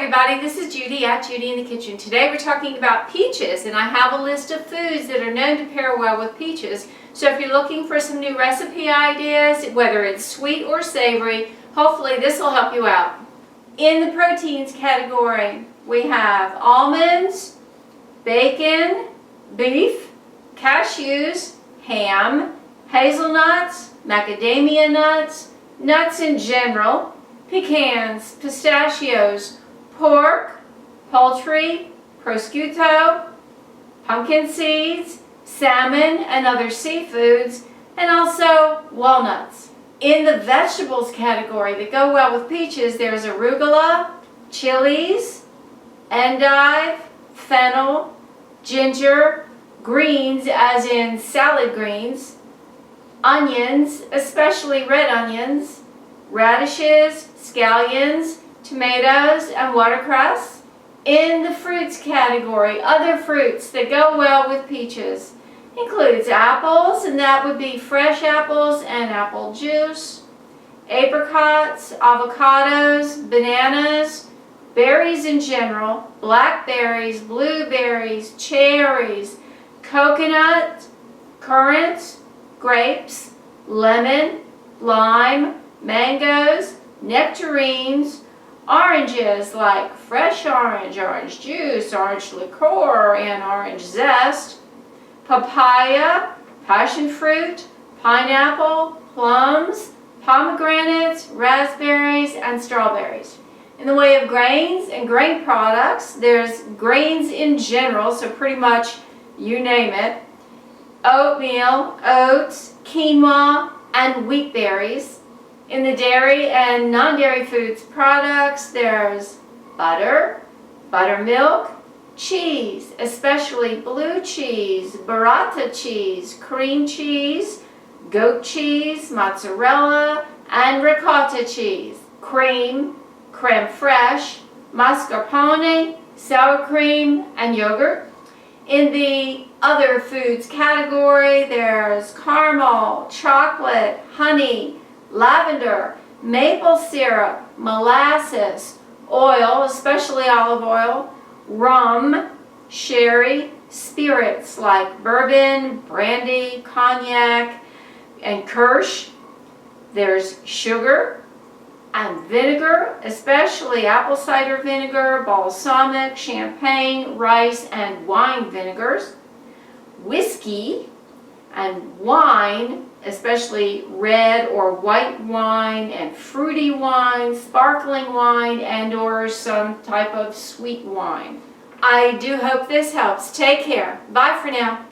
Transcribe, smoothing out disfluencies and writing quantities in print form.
everybody, this is Judy at Judy in the Kitchen. Today we're talking about peaches, and I have a list of foods that are known to pair well with peaches. So if you're looking for some new recipe ideas, whether it's sweet or savory, hopefully this will help you out. In the proteins category, we have almonds, bacon, beef, cashews, ham, hazelnuts, macadamia nuts, nuts in general, pecans, pistachios, pork, poultry, prosciutto, pumpkin seeds, salmon and other seafoods, and also walnuts. In the vegetables category that go well with peaches, there's arugula, chilies, endive, fennel, ginger, greens as in salad greens, onions, especially red onions, radishes, scallions, tomatoes, and watercress. In the fruits category, other fruits that go well with peaches includes apples, and that would be fresh apples and apple juice, apricots, avocados, bananas, berries in general, blackberries, blueberries, cherries, coconut, currants, grapes, lemon, lime, mangoes, nectarines, oranges like fresh orange, orange juice, orange liqueur, and orange zest, papaya, passion fruit, pineapple, plums, pomegranates, raspberries, and strawberries. In the way of grains and grain products, there's grains in general, so pretty much you name it, oatmeal, oats, quinoa, and wheat berries. In the dairy and non-dairy foods products, there's butter, buttermilk, cheese, especially blue cheese, burrata cheese, cream cheese, goat cheese, mozzarella, and ricotta cheese, cream, creme fraiche, mascarpone, sour cream, and yogurt. In the other foods category, there's caramel, chocolate, honey, lavender, maple syrup, molasses, oil, especially olive oil, rum, sherry, spirits like bourbon, brandy, cognac, and kirsch. There's sugar and vinegar, especially apple cider vinegar, balsamic, champagne, rice, and wine vinegars, whiskey and wine, especially red or white wine and fruity wine, sparkling wine, and or some type of sweet wine. I do hope this helps. Take care. Bye for now.